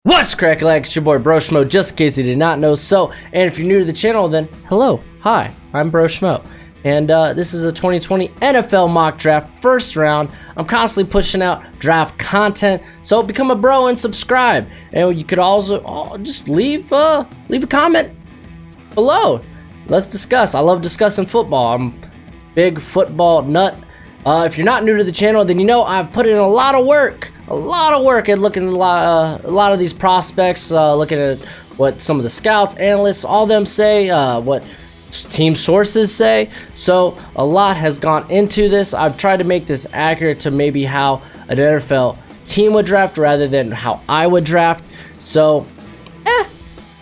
What's crack like? It's your boy Bro Schmo, just in case you did not know. So, and if you're new to the channel, then hello, hi, I'm Bro Schmo. And this is a 2020 NFL mock draft first round. I'm constantly pushing out draft content, so become a bro and subscribe. And you could also just leave a comment below. Let's discuss. I love discussing football. I'm a big football nut. If you're not new to the channel, then you know I've put in a lot of work at looking at a lot of these prospects, looking at what some of the scouts, analysts, all them say, what team sources say. So a lot has gone into this. I've tried to make this accurate to maybe how an NFL team would draft rather than how I would draft. So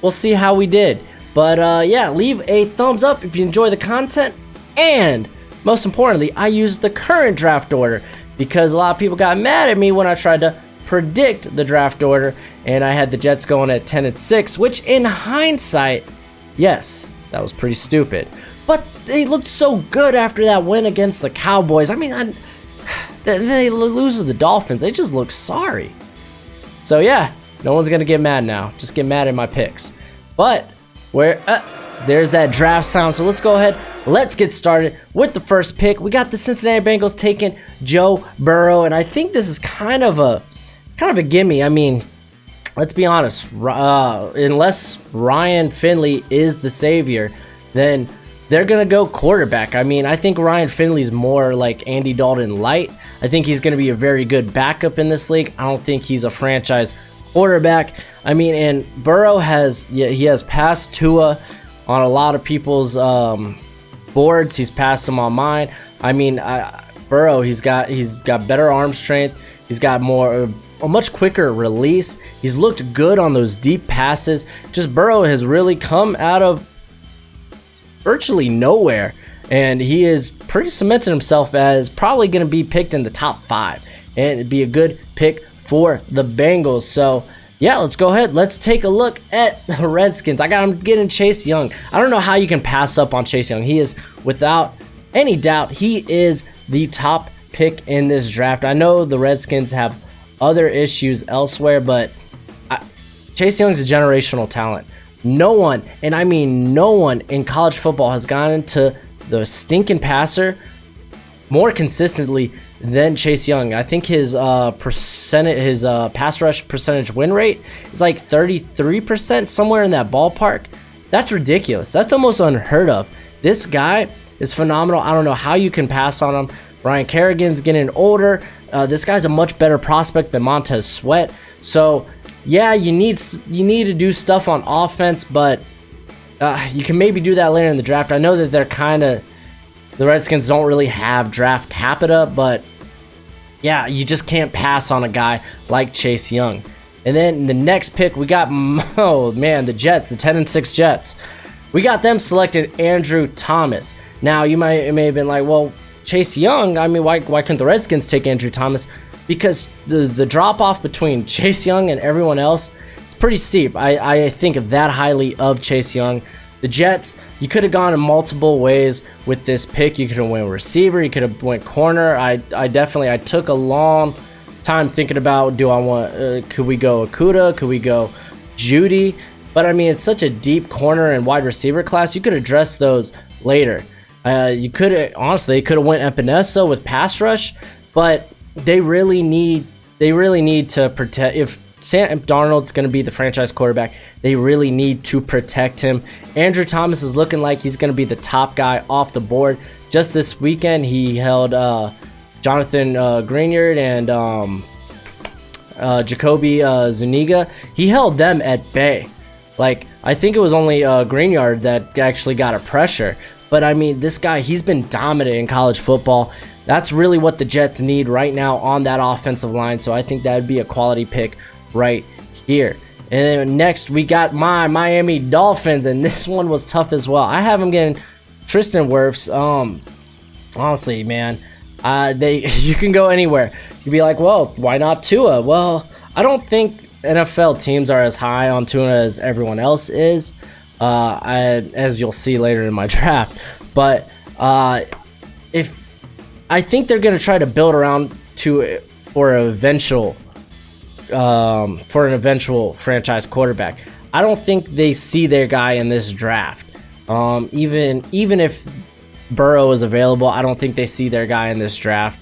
we'll see how we did. But yeah, leave a thumbs up if you enjoy the content, and most importantly, I used the current draft order because a lot of people got mad at me when I tried to predict the draft order, and I had the Jets going at 10 and 6, which in hindsight, yes, that was pretty stupid. But they looked so good after that win against the Cowboys. I mean, they lose to the Dolphins. They just look sorry. So yeah, no one's going to get mad now. Just get mad at my picks. But there's that draft sound. So let's go ahead. Let's get started with the first pick. We got the Cincinnati Bengals taking Joe Burrow, and I think this is kind of a gimme. I mean, let's be honest. Unless Ryan Finley is the savior, then they're gonna go quarterback. I mean, I think Ryan Finley's more like Andy Dalton light. I think he's gonna be a very good backup in this league. I don't think he's a franchise quarterback. I mean, and Burrow he has passed Tua on a lot of people's boards. He's passed him on mine. I mean, Burrow, he's got better arm strength. He's got a much quicker release. He's looked good on those deep passes. Just Burrow has really come out of virtually nowhere, and he is pretty cemented himself as probably going to be picked in the top 5, and it'd be a good pick for the Bengals. So yeah, let's go ahead. Let's take a look at the Redskins. I got him getting Chase Young. I don't know how you can pass up on Chase Young. He is, without any doubt, he is the top pick in this draft. I know the Redskins have other issues elsewhere, but Chase Young's a generational talent. No one, and I mean no one in college football has gone into the stinking passer more consistently than Chase Young. I think his pass rush percentage win rate is like 33%, somewhere in that ballpark. That's ridiculous. That's almost unheard of. This guy is phenomenal. I don't know how you can pass on him. Ryan Kerrigan's getting older. This guy's a much better prospect than Montez Sweat. So yeah, you need to do stuff on offense, but you can maybe do that later in the draft. I know that the Redskins don't really have draft capita, but yeah, you just can't pass on a guy like Chase Young. And then the next pick, we got, oh man, the Jets, the 10 and 6 Jets. We got them selected Andrew Thomas. Now, you may have been like, well, Chase Young, I mean, why couldn't the Redskins take Andrew Thomas? Because the drop-off between Chase Young and everyone else is pretty steep. I think that highly of Chase Young. The Jets, you could have gone in multiple ways with this pick. You could have went receiver. You could have went corner. I took a long time thinking about, do I want, could we go Okudah? Could we go Jeudy? But I mean, it's such a deep corner and wide receiver class. You could address those later. You could have, honestly, could have went Epenesa with pass rush, but they really need to protect. If Sam Darnold's going to be the franchise quarterback, they really need to protect him. Andrew Thomas is looking like he's going to be the top guy off the board. Just this weekend, he held Jonathan Greenard and Jacoby Zuniga. He held them at bay. Like, I think it was only Greenard that actually got a pressure. But I mean, this guy, he's been dominant in college football. That's really what the Jets need right now on that offensive line. So I think that would be a quality pick right here. And then next, we got my Miami Dolphins, and this one was tough as well. I have them getting Tristan Wirts. Honestly, man, you can go anywhere. You'd be like, well, why not Tua? Well, I don't think NFL teams are as high on Tua as everyone else is, as you'll see later in my draft. But if I think they're going to try to build around for an eventual for an eventual franchise quarterback. I don't think they see their guy in this draft. Even if Burrow is available, I don't think they see their guy in this draft.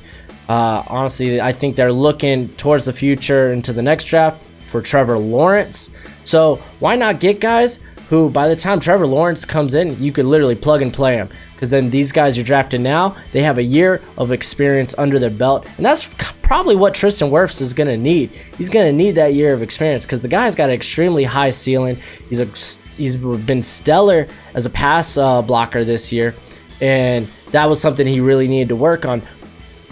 Honestly, I think they're looking towards the future into the next draft for Trevor Lawrence. So why not get guys who, by the time Trevor Lawrence comes in, you could literally plug and play him? Because then these guys you're drafting now, they have a year of experience under their belt. And that's probably what Tristan Wirts is going to need. He's going to need that year of experience because the guy's got an extremely high ceiling. He's been stellar as a pass blocker this year. And that was something he really needed to work on.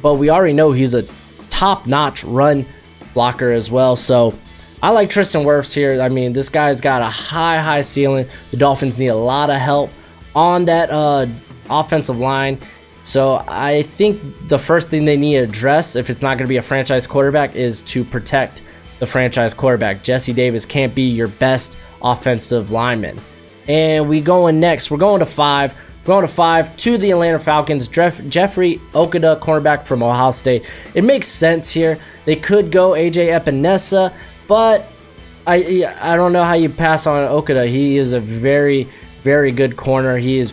But we already know he's a top-notch run blocker as well. So I like Tristan Wirts here. I mean, this guy's got a high ceiling. The Dolphins need a lot of help on that offensive line. So I think the first thing they need to address, if it's not going to be a franchise quarterback, is to protect the franchise quarterback. Jesse Davis can't be your best offensive lineman. And we're going to 5. Going to 5 to the Atlanta Falcons, Jeffrey Okudah, cornerback from Ohio State. It makes sense here. They could go AJ Epenesa, but I don't know how you pass on Okudah. He is a very good corner. He is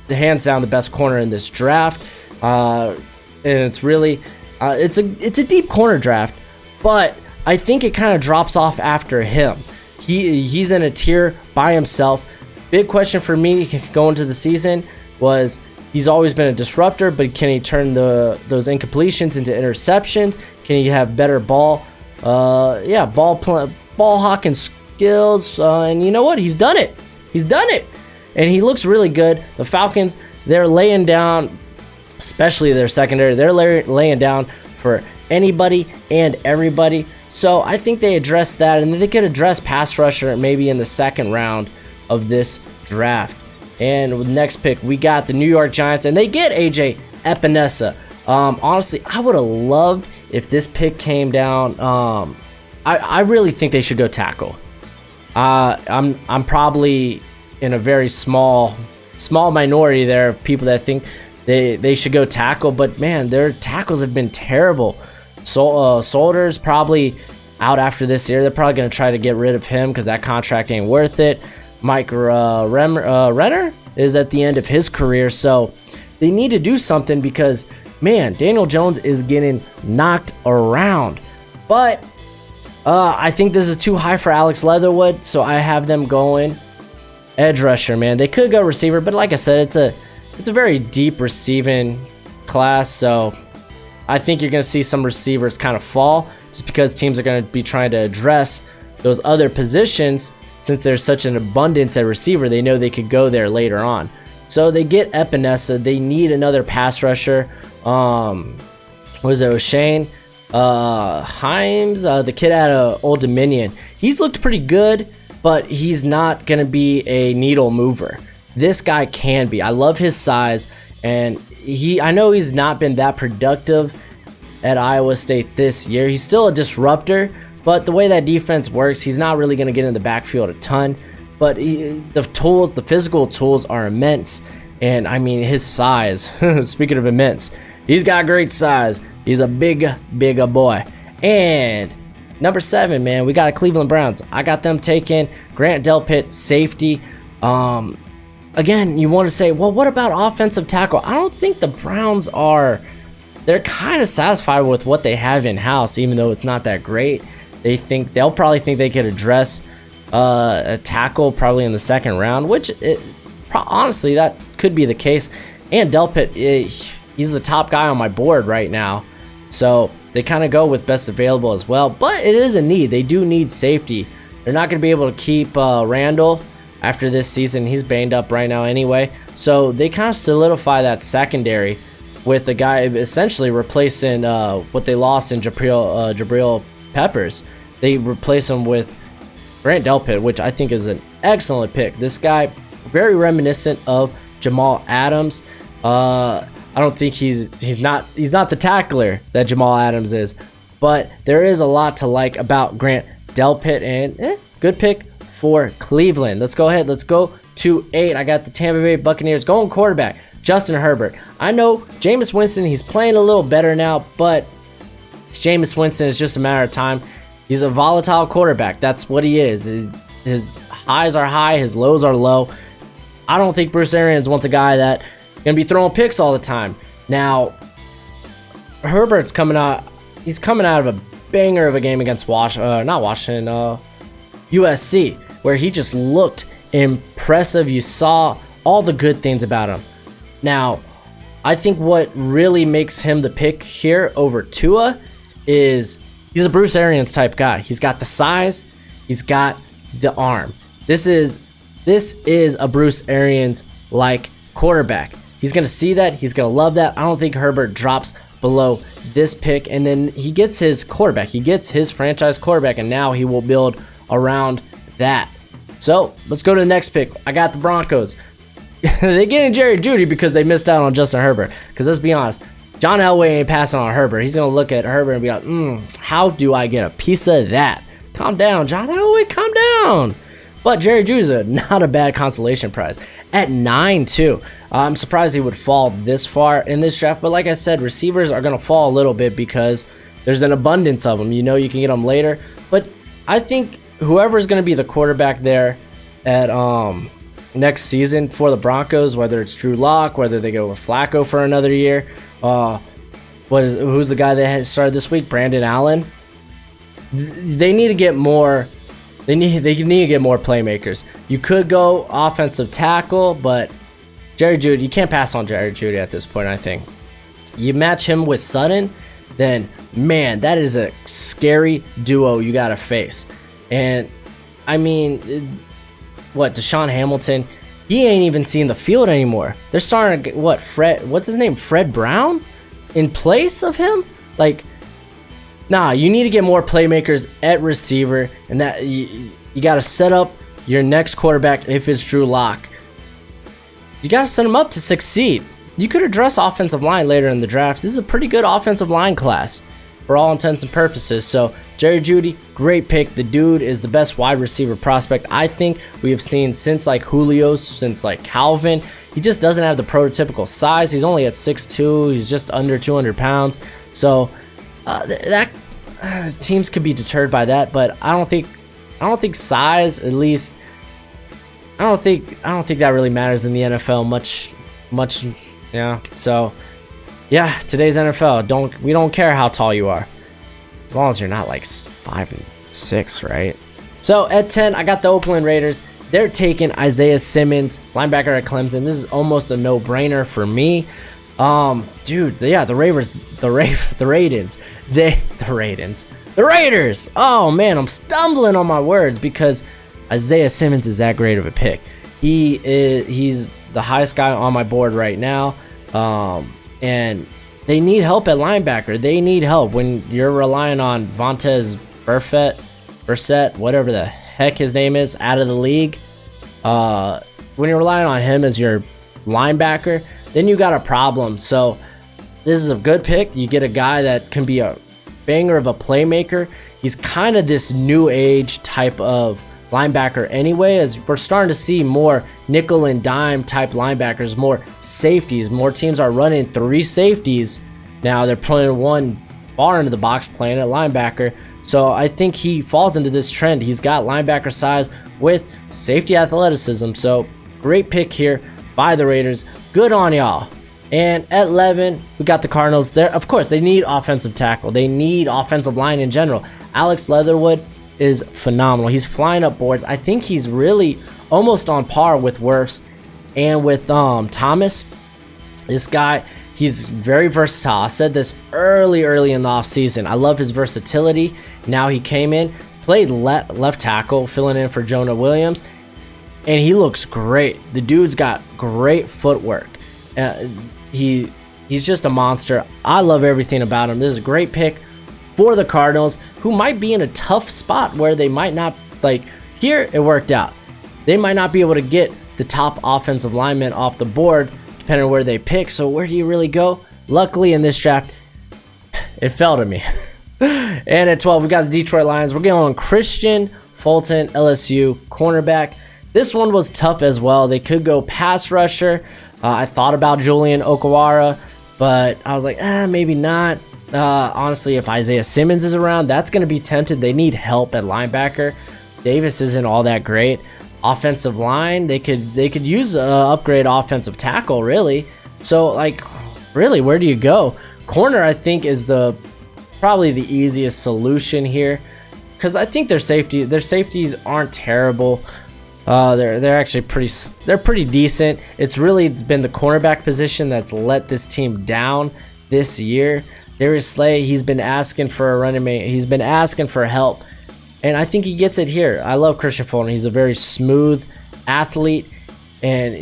hands down the best corner in this draft, and it's really it's a deep corner draft, but I think it kind of drops off after him. He's in a tier by himself. Big question for me going into the season was he's always been a disruptor, but can he turn those incompletions into interceptions? Can he have better ball hawking skills? And you know what? He's done it. And he looks really good. The Falcons, they're laying down, especially their secondary, they're laying down for anybody and everybody. So I think they address that, and they could address pass rusher maybe in the second round of this draft. And with the next pick, we got the New York Giants, and they get AJ Epenesa. Honestly, I would have loved if this pick came down. I really think they should go tackle. I'm probably in a very small minority there of people that think they should go tackle, but man, their tackles have been terrible. Solder's probably out after this year. They're probably going to try to get rid of him because that contract ain't worth it. Mike Renner is at the end of his career, so they need to do something because, man, Daniel Jones is getting knocked around. But I think this is too high for Alex Leatherwood, so I have them going edge rusher, man. They could go receiver, but like I said, it's a very deep receiving class, so I think you're going to see some receivers kind of fall just because teams are going to be trying to address those other positions. Since there's such an abundance at receiver, they know they could go there later on. So they get Epenesa. They need another pass rusher. O'Shane? Himes, the kid out of Old Dominion. He's looked pretty good, but he's not going to be a needle mover. This guy can be. I love his size, and I know he's not been that productive at Iowa State this year. He's still a disruptor, but the way that defense works, he's not really going to get in the backfield a ton. But the physical tools are immense. And I mean, his size, speaking of immense, he's got great size. He's a big boy. And number 7, man, we got Cleveland Browns. I got them taking Grant Delpit, safety. Again, you want to say, well, what about offensive tackle? I don't think the Browns they're kind of satisfied with what they have in-house, even though it's not that great. They'll probably think they could address a tackle probably in the second round, which honestly that could be the case. And Delpit, he's the top guy on my board right now, so they kind of go with best available as well. But it is a need. They do need safety. They're not going to be able to keep Randall after this season. He's banged up right now anyway, so they kind of solidify that secondary with the guy essentially replacing what they lost in Jabril Peppers. They replace him with Grant Delpit, which I think is an excellent pick. This guy, very reminiscent of Jamal Adams. I don't think he's not the tackler that Jamal Adams is, but there is a lot to like about Grant Delpit, and good pick for Cleveland. Let's go ahead. Let's go to 8. I got the Tampa Bay Buccaneers going quarterback, Justin Herbert. I know Jameis Winston, he's playing a little better now, but Jameis Winston is just a matter of time. He's a volatile quarterback. That's what he is. His highs are high, his lows are low. I don't think Bruce Arians wants a guy that gonna be throwing picks all the time. Now, Herbert's coming out. He's coming out of a banger of a game against USC, where he just looked impressive. You saw all the good things about him. Now, I think what really makes him the pick here over Tua is he's a Bruce Arians type guy. He's got the size, he's got the arm. This is a Bruce Arians like quarterback. He's gonna see that, he's gonna love that. I don't think Herbert drops below this pick, and then he gets his quarterback. He gets his franchise quarterback, and now he will build around that. So let's go to the next pick. I got the Broncos. They getting Jeudy because they missed out on Justin Herbert. Because let's be honest, John Elway ain't passing on Herbert. He's gonna look at Herbert and be like, how do I get a piece of that? Calm down, John Elway, calm down. But Jerry Jeudy's not a bad consolation prize at 9-2. I'm surprised he would fall this far in this draft. But like I said, receivers are gonna fall a little bit because there's an abundance of them. You know, you can get them later. But I think whoever's gonna be the quarterback there at next season for the Broncos, whether it's Drew Lock, whether they go with Flacco for another year, who's the guy that started this week? Brandon Allen. They need to get more. They need to get more playmakers. You could go offensive tackle, but Jerry Jeudy, you can't pass on Jerry Jeudy at this point. I think you match him with Sutton, then man, that is a scary duo you gotta face. And I mean, Deshaun Hamilton, he ain't even seeing the field anymore. They're starting to what's his name? Fred Brown in place of him? Like, nah, you need to get more playmakers at receiver, and that you got to set up your next quarterback. If it's Drew Lock, you got to set him up to succeed. You could address offensive line later in the draft. This is a pretty good offensive line class for all intents and purposes. So Jerry Jeudy, great pick. The dude is the best wide receiver prospect I think we have seen since like Julio, since like Calvin. He just doesn't have the prototypical size. He's only at 6'2". He's just under 200 pounds. So teams could be deterred by that, but I don't think size, at least I don't think that really matters in the NFL much. Yeah. So yeah, today's NFL, we don't care how tall you are, as long as you're not like 5'6", right? So at 10, I got the Oakland Raiders. They're taking Isaiah Simmons, linebacker at Clemson. This is almost a no-brainer for me. Dude, yeah, the Raiders. Oh man, I'm stumbling on my words because Isaiah Simmons is that great of a pick. He's the highest guy on my board right now. And they need help at linebacker. They need help when you're relying on Vontaze Burfict, whatever the heck his name is, out of the league. When you're relying on him as your linebacker, then you got a problem. So this is a good pick. You get a guy that can be a banger of a playmaker. He's kind of this new age type of linebacker anyway, as we're starting to see more nickel and dime type linebackers, more safeties. More teams are running 3 safeties now. They're playing one far into the box, playing at linebacker. So I think he falls into this trend. He's got linebacker size with safety athleticism. So great pick here by the Raiders. Good on y'all. And at 11, we got the Cardinals. There, of course, they need offensive tackle. They need offensive line in general. Alex Leatherwood is phenomenal. He's flying up boards. I think he's really almost on par with Wirfs and with Thomas. This guy, he's very versatile. I said this early in the offseason. I love his versatility. Now he came in, played left tackle, filling in for Jonah Williams, and he looks great. The dude's got great footwork. He's just a monster. I love everything about him. This is a great pick for the Cardinals, who might be in a tough spot where they might not, like here it worked out. They might not be able to get the top offensive lineman off the board depending on where they pick. So where do you really go? Luckily in this draft, it fell to me. And at 12, we got the Detroit Lions. We're going on Kristian, Fulton, LSU, cornerback. This one was tough as well. They could go pass rusher. I thought about Julian Okwara, but I was like, maybe not. Honestly, if Isaiah Simmons is around, that's going to be tempted. They need help at linebacker. Davis isn't all that great. Offensive line, they could use upgrade offensive tackle, really. So, like, really, where do you go? Corner, I think, is probably the easiest solution here, because I think their safeties aren't terrible. They're actually pretty decent. It's really been the cornerback position that's let this team down this year. Darius Slay, he's been asking for a running mate. He's been asking for help, and I think he gets it here. I love Kristian Fulton. He's a very smooth athlete, and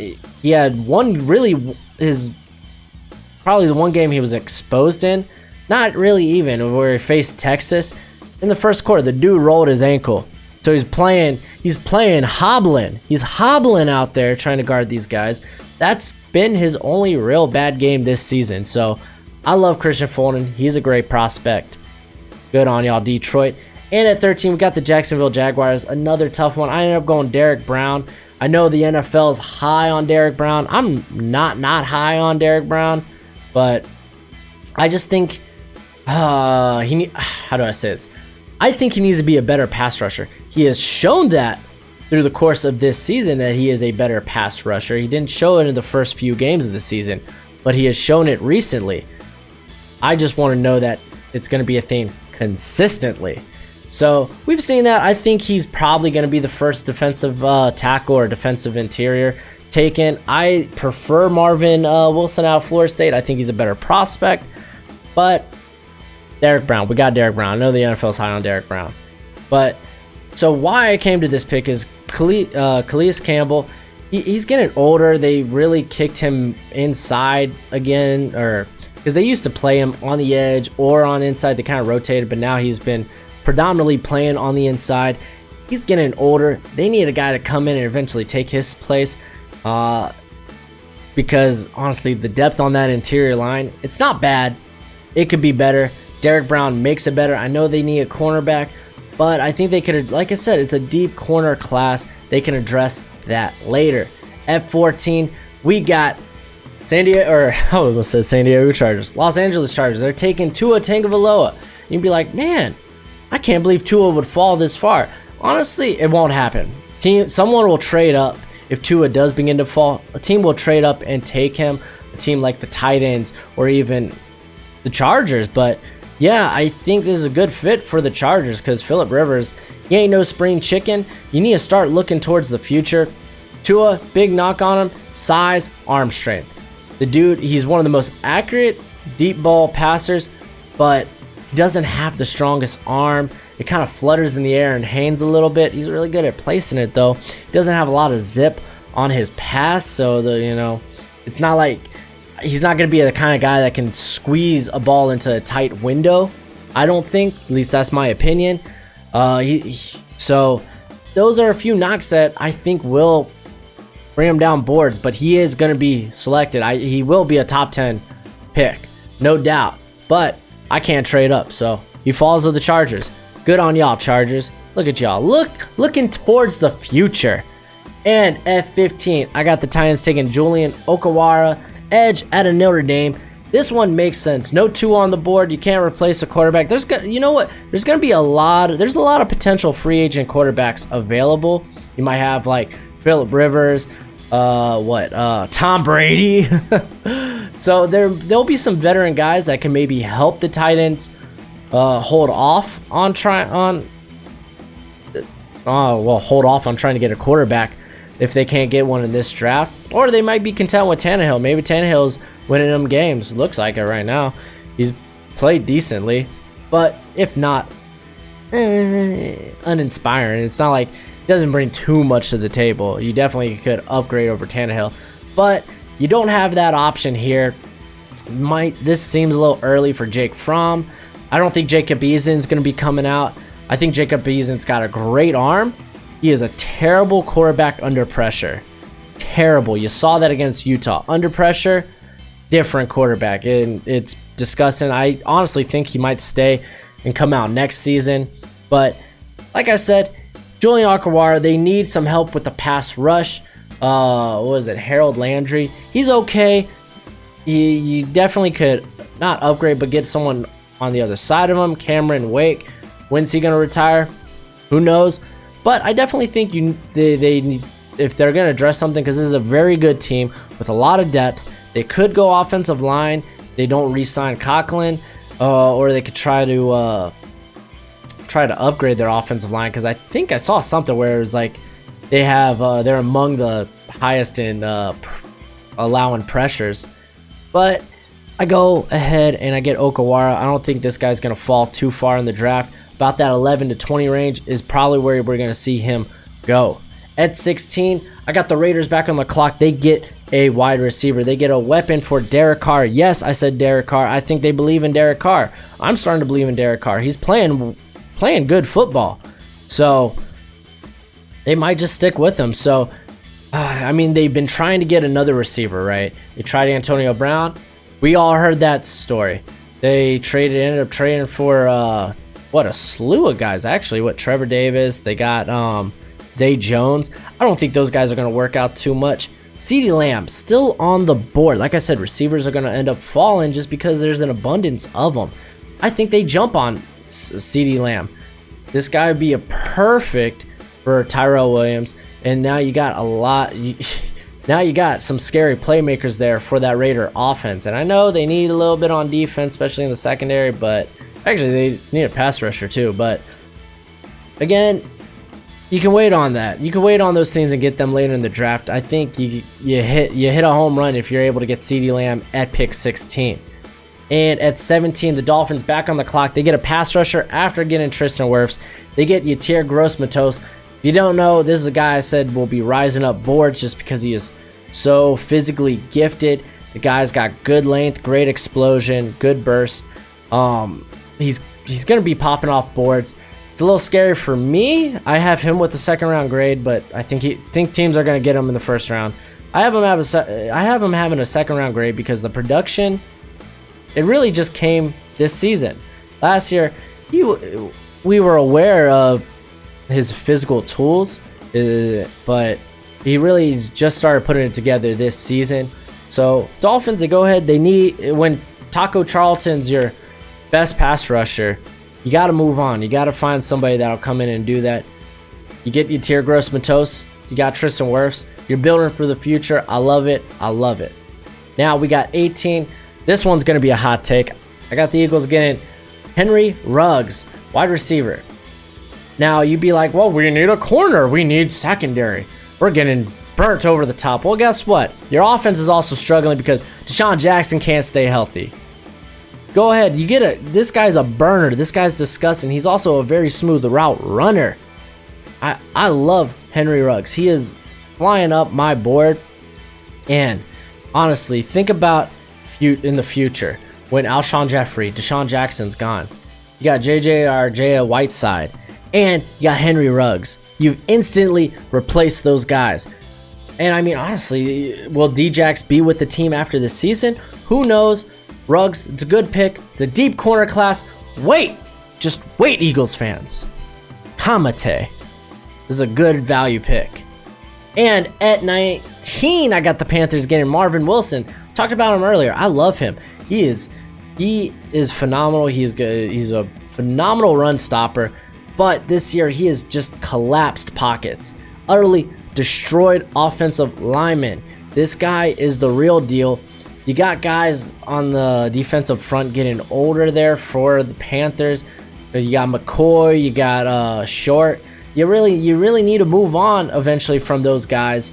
he had probably the one game he was exposed in, not really even, where he faced Texas. In the first quarter, the dude rolled his ankle. So he's playing hobbling. He's hobbling out there trying to guard these guys. That's been his only real bad game this season. So I love Kristian Fulton. He's a great prospect. Good on y'all, Detroit. And at 13, we got the Jacksonville Jaguars. Another tough one. I ended up going Derrick Brown. I know the NFL's high on Derrick Brown. I'm not high on Derrick Brown, but I just think how do I say this? I think he needs to be a better pass rusher. He has shown that through the course of this season that he is a better pass rusher. He didn't show it in the first few games of the season, but he has shown it recently. I just want to know that it's going to be a thing consistently. So we've seen that. I think he's probably going to be the first defensive tackle or defensive interior taken. I prefer Marvin Wilson out of Florida State. I think he's a better prospect, but Derrick Brown. We got Derrick Brown. I know the NFL's high on Derrick Brown. But so why I came to this pick is Calais Campbell. He's getting older. They really kicked him inside again, or because they used to play him on the edge or on inside. They kind of rotated, but now he's been predominantly playing on the inside. He's getting older. They need a guy to come in and eventually take his place, because honestly, the depth on that interior line, it's not bad. It could be better. Derrick Brown makes it better. I know they need a cornerback, but I think they could, like I said, it's a deep corner class. They can address that later. At 14, we got San Diego Chargers. Los Angeles Chargers. They're taking Tua Tagovailoa. You'd be like, man, I can't believe Tua would fall this far. Honestly, it won't happen. Someone will trade up. If Tua does begin to fall, a team will trade up and take him. A team like the Titans or even the Chargers. But yeah, I think this is a good fit for the Chargers because Phillip Rivers, he ain't no spring chicken. You need to start looking towards the future. Tua, big knock on him, size, arm strength. The dude, he's one of the most accurate deep ball passers, but he doesn't have the strongest arm. It kind of flutters in the air and hangs a little bit. He's really good at placing it, though. He doesn't have a lot of zip on his pass, so it's not like he's not going to be the kind of guy that can squeeze a ball into a tight window. I don't think. At least that's my opinion. So those are a few knocks that I think will bring him down boards, but he is going to be selected. He will be a top 10 pick, no doubt. But I can't trade up, so he falls to the Chargers. Good on y'all, Chargers. Look at y'all. Looking towards the future. And at 15, I got the Titans taking Julian Okwara, edge at a Notre Dame. This one makes sense. No Tua on the board. You can't replace a quarterback. You know what? There's going to be a lot of potential free agent quarterbacks available. You might have like Phillip Rivers, Tom Brady. So there'll be some veteran guys that can maybe help the Titans hold off on trying to get a quarterback if they can't get one in this draft. Or they might be content with Tannehill. Maybe Tannehill's winning them games. Looks like it right now. He's played decently. But if not, uninspiring. It's not like he doesn't bring too much to the table. You definitely could upgrade over Tannehill. But you don't have that option here. This seems a little early for Jake Fromm. I don't think Jacob Eason's going to be coming out. I think Jacob Eason's got a great arm. He is a terrible quarterback under pressure. Terrible. You saw that against Utah. Under pressure, different quarterback. And it's disgusting. I honestly think he might stay and come out next season. But like I said, Julian Okwara, they need some help with the pass rush. Harold Landry. He's okay. You definitely could not upgrade, but get someone on the other side of him. Cameron Wake, when's he going to retire? Who knows? But I definitely think they need, if they're going to address something, because this is a very good team with a lot of depth. They could go offensive line. They don't re-sign Conklin, or they could try to upgrade their offensive line, because I think I saw something where it was like they're among the highest in allowing pressures. But I go ahead and I get Okwara. I don't think this guy's going to fall too far in the draft. About that 11 to 20 range is probably where we're going to see him go. At 16, I got the Raiders back on the clock. They get a wide receiver. They get a weapon for Derek Carr. Yes, I said Derek Carr. I think they believe in Derek Carr. I'm starting to believe in Derek Carr. He's playing good football. So they might just stick with him. So, I mean, they've been trying to get another receiver, right? They tried Antonio Brown. We all heard that story. They ended up trading for, a slew of guys, actually. Trevor Davis. They got Zay Jones. I don't think those guys are going to work out too much. CeeDee Lamb, still on the board. Like I said, receivers are going to end up falling just because there's an abundance of them. I think they jump on CeeDee Lamb. This guy would be a perfect for Tyrell Williams. And now you got now you got some scary playmakers there for that Raider offense. And I know they need a little bit on defense, especially in the secondary, but actually they need a pass rusher too. But again, you can wait on that. You can wait on those things and get them later in the draft. I think you hit a home run if you're able to get CeeDee Lamb at pick 16. And at 17, the Dolphins back on the clock. They get a pass rusher after getting Tristan Wirts. They get Yetur Cross-Matos. If you don't know, this is a guy I said will be rising up boards just because he is so physically gifted. The guy's got good length, great explosion, good burst. He's going to be popping off boards. It's a little scary for me. I have him with the second round grade, but I think teams are going to get him in the first round. I have him having a second round grade because the production, it really just came this season. Last year, we were aware of his physical tools, but he really just started putting it together this season. So Dolphins, they go ahead. They need, when Taco Charlton's your best pass rusher, you got to move on. You got to find somebody that'll come in and do that. You get Yetur Cross-Matos. You got Tristan Wirts. You're building for the future. I love it. I love it. Now we got 18. This one's going to be a hot take. I got the Eagles getting Henry Ruggs, wide receiver. Now you'd be like, well, we need a corner. We need secondary. We're getting burnt over the top. Well, guess what? Your offense is also struggling because Deshaun Jackson can't stay healthy. Go ahead. This guy's a burner. This guy's disgusting. He's also a very smooth route runner. I love Henry Ruggs. He is flying up my board. And honestly, think about in the future when Alshon Jeffrey, Deshaun Jackson's gone. You got J.J. Whiteside. And you got Henry Ruggs. You've instantly replaced those guys. And I mean, honestly, will D-Jax be with the team after this season? Who knows? Ruggs, it's a good pick. It's a deep corner class. Just wait, Eagles fans. Kamate. This is a good value pick. And at 19, I got the Panthers getting Marvin Wilson. Talked about him earlier. I love him. He is phenomenal. He is good. He's a phenomenal run stopper. But this year, he has just collapsed pockets. Utterly destroyed offensive linemen. This guy is the real deal. You got guys on the defensive front getting older there for the Panthers. You got McCoy. You got Short. You really need to move on eventually from those guys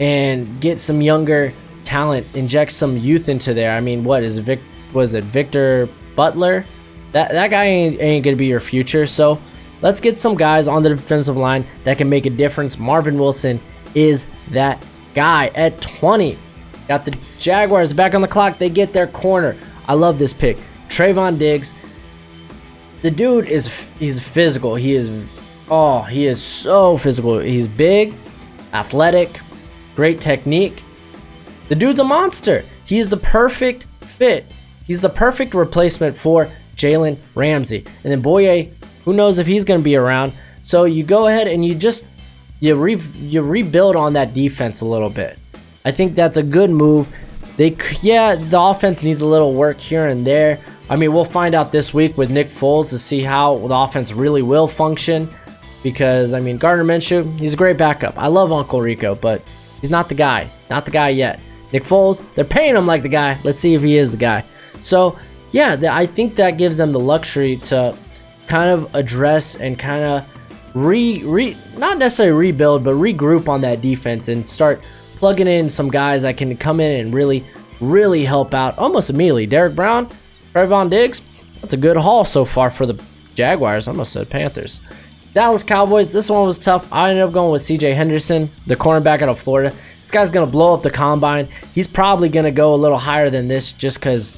and get some younger talent. Inject some youth into there. I mean, was it Victor Butler? That guy ain't gonna be your future. So let's get some guys on the defensive line that can make a difference. Marvin Wilson is that guy. At 20, got the Jaguars back on the clock. They get their corner. I love this pick. Trevon Diggs. The dude he's physical. He is so physical. He's big, athletic, great technique. The dude's a monster. He is the perfect fit. He's the perfect replacement for Jalen Ramsey. And then Boye, who knows if he's going to be around. So you go ahead and you rebuild on that defense a little bit. I think that's a good move. The offense needs a little work here and there, I mean, we'll find out this week with Nick Foles to see how the offense really will function. Because, I mean, Gardner Minshew, he's a great backup. I love Uncle Rico, but he's not the guy. Not the guy yet. Nick Foles, they're paying him like the guy. Let's see if he is the guy. So, yeah, I think that gives them the luxury to kind of address and kind of not necessarily rebuild, but regroup on that defense and start plugging in some guys that can come in and really help out almost immediately. Derrick Brown, Trevon Diggs, that's a good haul so far for the Jaguars. I almost said Panthers. Dallas Cowboys, this one was tough. I ended up going with CJ Henderson, the cornerback out of Florida. This guy's going to blow up the combine. He's probably going to go a little higher than this just because,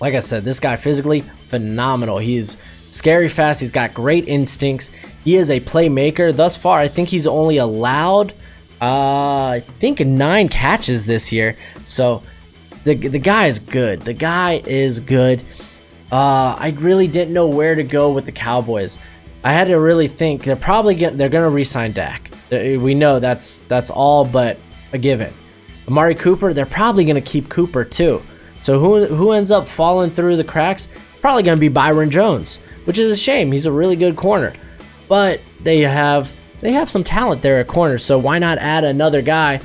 like I said, this guy physically, phenomenal. He's scary fast. He's got great instincts. He is a playmaker. Thus far, I think he's only allowed, 9 catches this year. So the guy is good. The guy is good. I really didn't know where to go with the Cowboys. I had to really think. They're going to re-sign Dak. We know that's all but a given. Amari Cooper, they're probably going to keep Cooper too. So who ends up falling through the cracks? It's probably going to be Byron Jones, which is a shame. He's a really good corner. But they have some talent there at corner, so why not add another guy,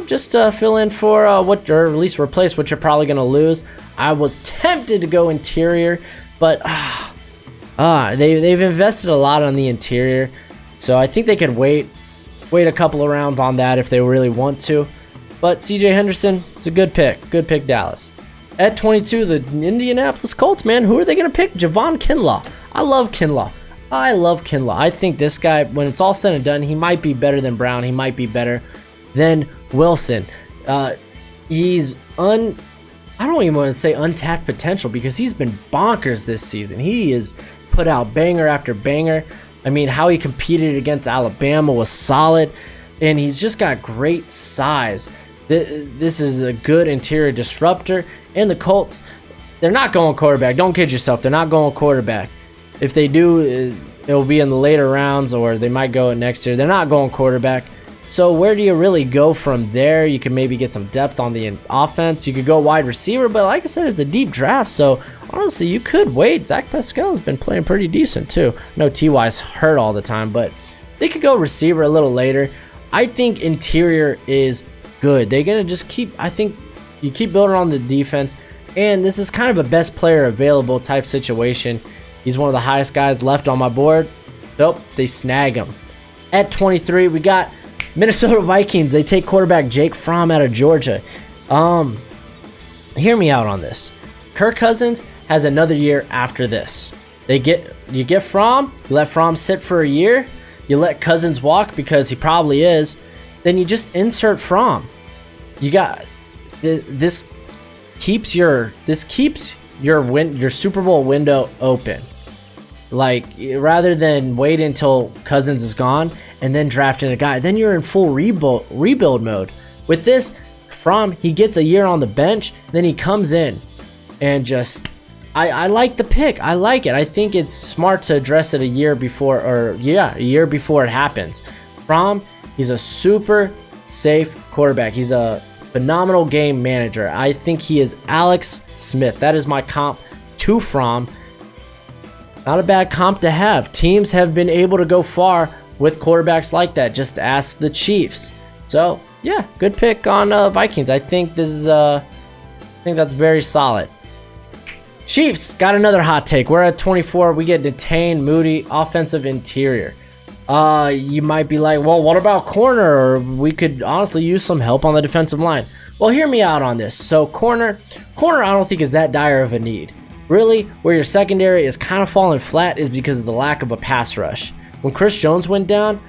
just to fill in for or at least replace what you're probably going to lose. I was tempted to go interior, but they've invested a lot on the interior, so I think they could wait a couple of rounds on that if they really want to. But CJ Henderson, it's a good pick. Good pick, Dallas. At 22, the Indianapolis Colts, man, who are they going to pick? Javon Kinlaw. I love Kinlaw. I think this guy, when it's all said and done, he might be better than Brown. He might be better than Wilson. He's I don't even want to say untapped potential because he's been bonkers this season. He has put out banger after banger. I mean, how he competed against Alabama was solid, and he's just got great size. This is a good interior disruptor. And the Colts, they're not going quarterback. Don't kid yourself. They're not going quarterback. If they do, it'll be in the later rounds, or they might go next year. They're not going quarterback. So where do you really go from there? You can maybe get some depth on the offense. You could go wide receiver, but like I said, it's a deep draft. So honestly, you could wait. Zach Pascal's been playing pretty decent too. No, T.Y.'s hurt all the time, but they could go receiver a little later. I think interior is good. They're going to just I think you keep building on the defense, and this is kind of a best player available type situation. He's one of the highest guys left on my board. Nope, they snag him. At 23, we got Minnesota Vikings. They take quarterback Jake Fromm out of Georgia. Hear me out on this. Kirk Cousins has another year after this. You get Fromm, you let Fromm sit for a year, you let Cousins walk because he probably is, then you just insert Fromm. You got this keeps your Super Bowl window open. Like, rather than wait until Cousins is gone and then drafting a guy, then you're in full rebuild mode. With this, Fromm, he gets a year on the bench, then he comes in and just, I like the pick. I like it. I think it's smart to address it a year before it happens. Fromm, he's a super safe quarterback. He's a phenomenal game manager. I think he is Alex Smith. That is my comp to Fromm. Not a bad comp to have. Teams have been able to go far with quarterbacks like that. Just ask the Chiefs. So, yeah, good pick on Vikings. I think that's very solid. Chiefs got another hot take. We're at 24. We get Netane, Muti, offensive interior. You might be like, well, what about corner? Or we could honestly use some help on the defensive line. Well, hear me out on this. So corner, I don't think is that dire of a need. Really, where your secondary is kind of falling flat is because of the lack of a pass rush. When Chris Jones went down,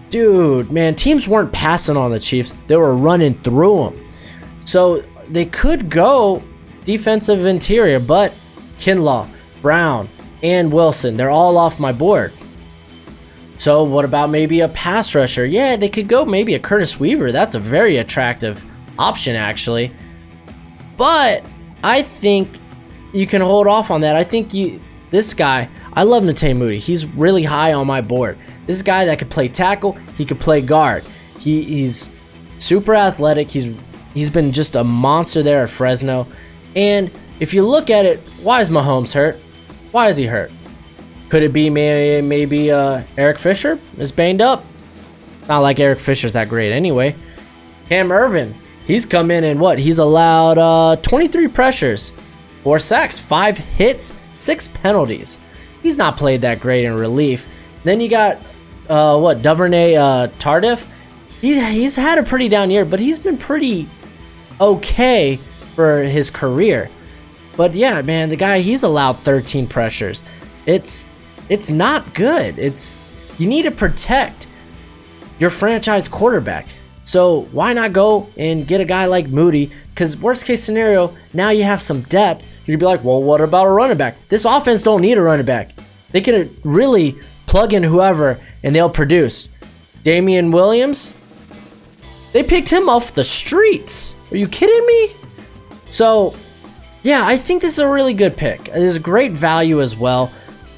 dude, man, teams weren't passing on the Chiefs. They were running through them. So they could go defensive interior, but Kinlaw, Brown, and Wilson, they're all off my board. So what about maybe a pass rusher? Yeah, they could go maybe a Curtis Weaver. That's a very attractive option, actually. But I think you can hold off on that. I think this guy, I love Netane Muti. He's really high on my board. This is a guy that could play tackle. He could play guard. He's super athletic. He's been just a monster there at Fresno. And if you look at it, why is Mahomes hurt? Why is he hurt? Could it be maybe Eric Fisher is banged up? Not like Eric Fisher's that great anyway. Cam Irvin, he's come in and what? He's allowed 23 pressures, 4 sacks, 5 hits, 6 penalties. He's not played that great in relief. Then you got Duvernay Tardif. He's had a pretty down year, but he's been pretty okay for his career. But yeah, man, the guy, he's allowed 13 pressures. It's not good. You need to protect your franchise quarterback. So why not go and get a guy like Muti? Because worst case scenario, now you have some depth. You'd be like, well, what about a running back? This offense don't need a running back. They can really plug in whoever and they'll produce. Damian Williams, they picked him off the streets. Are you kidding me? So yeah, I think this is a really good pick. There's great value as well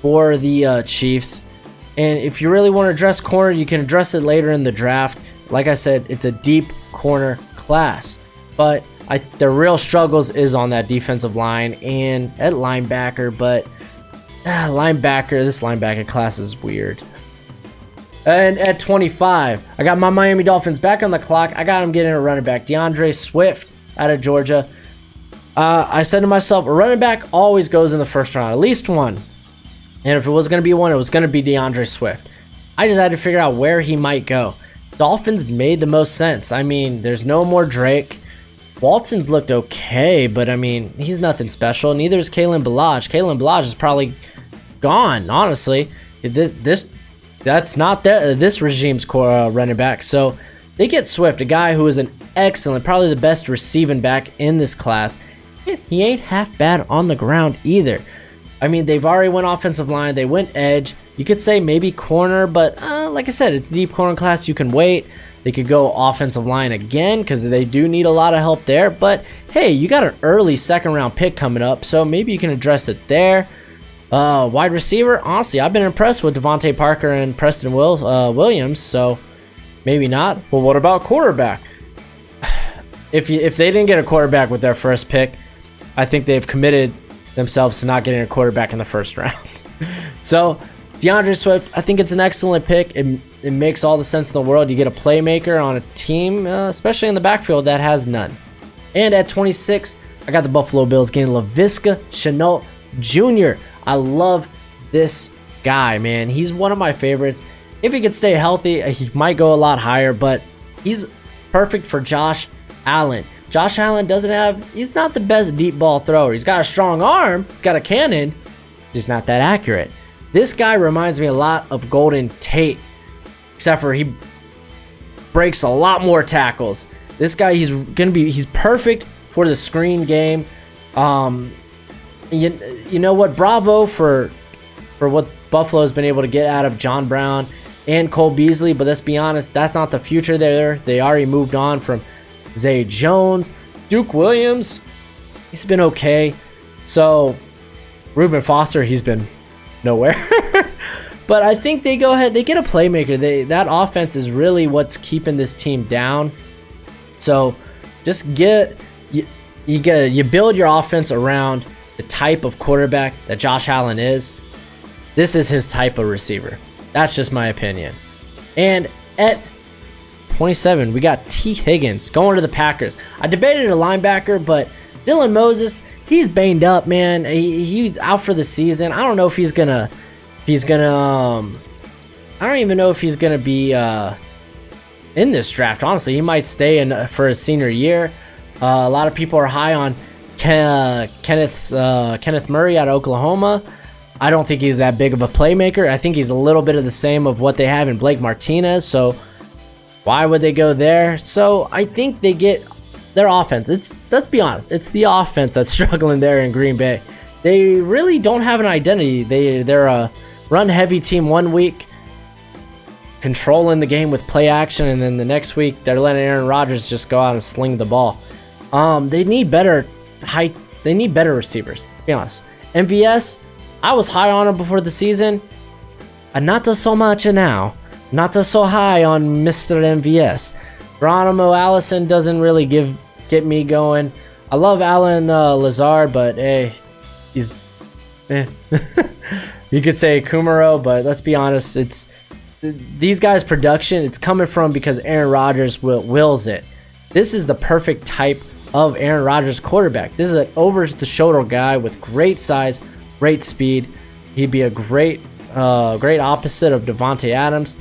for the Chiefs. And if you really want to address corner, you can address it later in the draft. Like I said, it's a deep corner class. But the real struggles is on that defensive line and at linebacker. But this linebacker class is weird. And at 25, I got my Miami Dolphins back on the clock. I got them getting a running back. DeAndre Swift out of Georgia. I said to myself, a running back always goes in the first round, at least one. And if it was going to be one, it was going to be DeAndre Swift. I just had to figure out where he might go. Dolphins made the most sense. I mean, there's no more Drake. Walton's looked okay, but I mean, he's nothing special. Neither is Kalen Ballage. Kalen Ballage is probably gone, honestly. That's not this regime's running back. So they get Swift, a guy who is an excellent, probably the best receiving back in this class. He ain't half bad on the ground either. I mean, they've already went offensive line. They went edge. You could say maybe corner, but like I said, it's deep corner class. You can wait. They could go offensive line again because they do need a lot of help there. But hey, you got an early second round pick coming up, so maybe you can address it there. Wide receiver, honestly, I've been impressed with Devontae Parker and Preston Williams, so maybe not. Well, what about quarterback? If they didn't get a quarterback with their first pick, I think they've committed themselves to not getting a quarterback in the first round. So DeAndre Swift, I think it's an excellent pick. It makes all the sense in the world. You get a playmaker on a team, especially in the backfield, that has none. And at 26, I got the Buffalo Bills getting Laviska Shenault Jr. I love this guy, man. He's one of my favorites. If he could stay healthy, he might go a lot higher, but he's perfect for Josh Allen. Josh Allen he's not the best deep ball thrower. He's got a strong arm, he's got a cannon, he's not that accurate. This guy reminds me a lot of Golden Tate, except for he breaks a lot more tackles. This guy, he's perfect for the screen game. You know what? Bravo for what Buffalo has been able to get out of John Brown and Cole Beasley, but let's be honest, that's not the future there. They already moved on from Zay Jones. Duke Williams, he's been okay. So Reuben Foster, he's been nowhere. But I think they go ahead, they get a playmaker. That offense is really what's keeping this team down. So just you build your offense around the type of quarterback that Josh Allen is. This is his type of receiver. That's just my opinion. And at 27, we got T. Higgins going to the Packers. I debated a linebacker, but Dylan Moses, he's banged up, man. He's out for the season. I don't know if he's gonna I don't even know if he's gonna be in this draft. Honestly, he might stay in for his senior year. A lot of people are high on Kenneth Murray out of Oklahoma. I don't think he's that big of a playmaker. I think he's a little bit of the same of what they have in Blake Martinez. So why would they go there? So I think they get their offense. Let's be honest, it's the offense that's struggling there in Green Bay. They really don't have an identity. They're a run-heavy team one week, controlling the game with play action, and then the next week they're letting Aaron Rodgers just go out and sling the ball. They need better height. They need better receivers. Let's be honest. MVS, I was high on him before the season. Not so much now. Not so high on Mr. MVS. Geronimo Allison doesn't really get me going. I love Alan Lazard, but hey, he's you could say Kumaro, but let's be honest, it's these guys' production, it's coming from because Aaron Rodgers wills it. This is the perfect type of Aaron Rodgers quarterback. This is an over-the-shoulder guy with great size, great speed. He'd be a great opposite of Devontae Adams.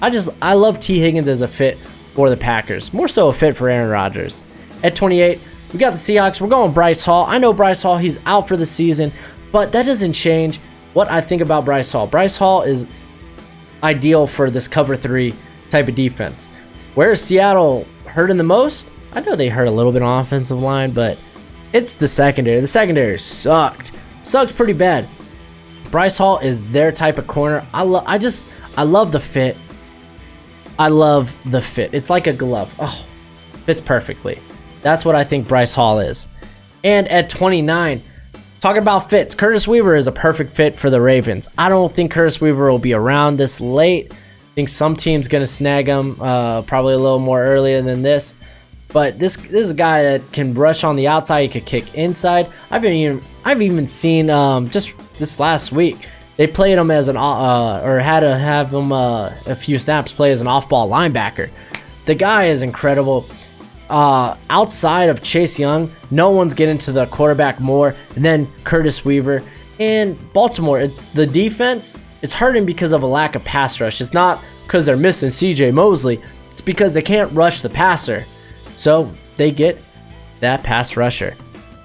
I love T. Higgins as a fit for the Packers. More so a fit for Aaron Rodgers. At 28, we got the Seahawks. We're going Bryce Hall. I know Bryce Hall, he's out for the season, but that doesn't change what I think about Bryce Hall. Bryce Hall is ideal for this cover 3 type of defense. Where is Seattle hurting the most? I know they hurt a little bit on offensive line, but it's the secondary. The secondary sucked pretty bad. Bryce Hall is their type of corner. I love the fit. I love the fit. It's like a glove. Oh, fits perfectly. That's what I think Bryce Hall is. And at 29, talking about fits, Curtis Weaver is a perfect fit for the Ravens. I don't think Curtis Weaver will be around this late. I think some team's going to snag him probably a little more earlier than this. But this is a guy that can rush on the outside. He could kick inside. I've even seen just this last week, they played him as or had to have him a few snaps play as an off-ball linebacker. The guy is incredible. Outside of Chase Young, no one's getting to the quarterback more than Curtis Weaver. And Baltimore, the defense, it's hurting because of a lack of pass rush. It's not because they're missing CJ Mosley. It's because they can't rush the passer. So they get that pass rusher.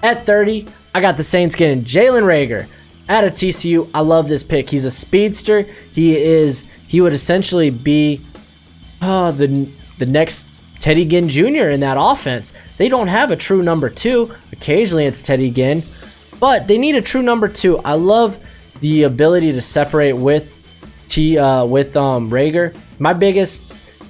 At 30, I got the Saints getting Jalen Reagor out of TCU. I love this pick. He's a speedster. He would essentially be the next Teddy Ginn Jr. in that offense. They don't have a true number 2. Occasionally it's Teddy Ginn, but they need a true number 2. I love the ability to separate with Reagor.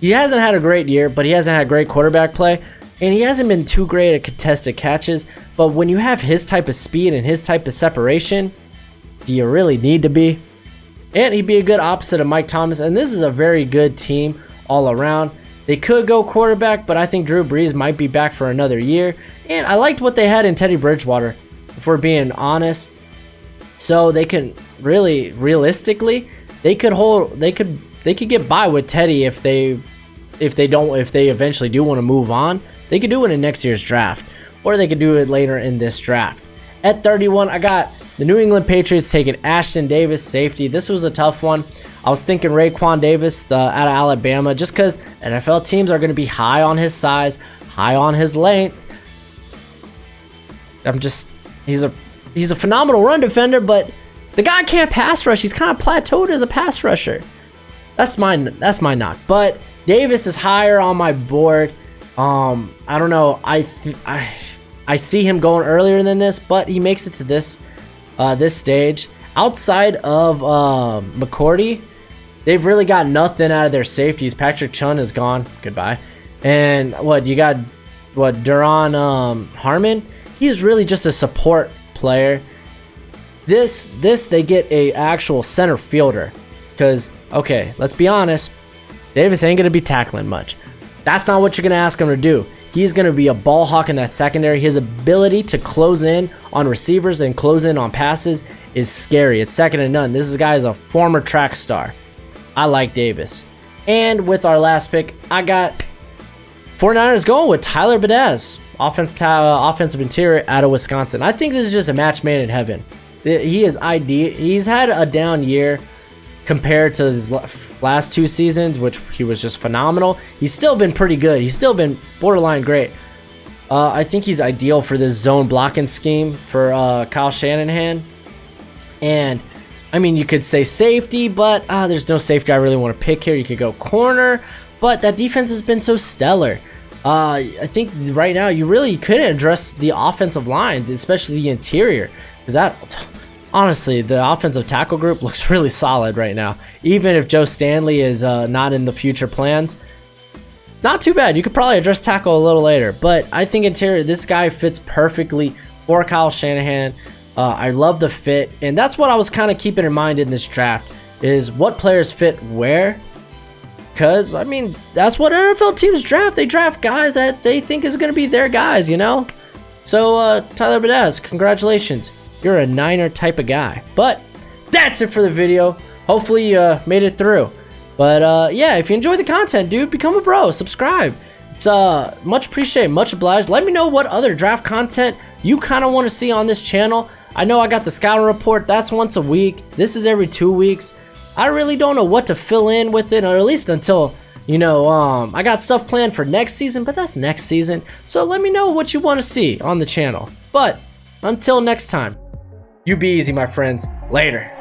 He hasn't had a great year, but he hasn't had great quarterback play, and he hasn't been too great at contested catches. But when you have his type of speed and his type of separation, do you really need to be? And he'd be a good opposite of Mike Thomas, and this is a very good team all around. They could go quarterback, but I think Drew Brees might be back for another year. And I liked what they had in Teddy Bridgewater, if we're being honest. So they can realistically, they could get by with Teddy if they eventually do want to move on. They could do it in next year's draft, or they could do it later in this draft. At 31, I got the New England Patriots taking Ashton Davis, safety. This was a tough one. I was thinking Raekwon Davis out of Alabama, just because NFL teams are going to be high on his size, high on his length. He's a phenomenal run defender, but the guy can't pass rush. He's kind of plateaued as a pass rusher. That's my knock. But Davis is higher on my board. I don't know. I see him going earlier than this, but he makes it to this stage. Outside of McCourty, they've really got nothing out of their safeties. Patrick Chung is gone. Goodbye. And Duron Harmon? He's really just a support player. This they get a actual center fielder. Because, okay, let's be honest, Davis ain't going to be tackling much. That's not what you're going to ask him to do. He's going to be a ball hawk in that secondary. His ability to close in on receivers and close in on passes is scary. It's second to none. This guy is a former track star. I like Davis. And with our last pick, I got 49ers going with Tyler Badaz, offensive interior out of Wisconsin. I think this is just a match made in heaven. He is ideal. He's had a down year compared to his last 2 seasons, which he was just phenomenal. He's still been pretty good. He's still been borderline great. I think he's ideal for this zone blocking scheme for Kyle Shanahan. And, I mean, you could say safety, but there's no safety I really want to pick here. You could go corner, but that defense has been so stellar. I think right now you really couldn't address the offensive line, especially the interior, because that... Honestly, the offensive tackle group looks really solid right now. Even if Joe Stanley is not in the future plans, not too bad. You could probably address tackle a little later. But I think interior, this guy fits perfectly for Kyle Shanahan. I love the fit. And that's what I was kind of keeping in mind in this draft, is what players fit where. Because, I mean, that's what NFL teams draft. They draft guys that they think is going to be their guys, you know? So, Tyler Badaz, congratulations. You're a Niner type of guy. But that's it for the video. Hopefully you made it through. But yeah, if you enjoy the content, dude, become a bro. Subscribe. It's much appreciated, much obliged. Let me know what other draft content you kind of want to see on this channel. I know I got the scouting report. That's once a week. This is every 2 weeks. I really don't know what to fill in with it, or at least until, you know, I got stuff planned for next season, but that's next season. So let me know what you want to see on the channel. But until next time, you be easy, my friends. Later.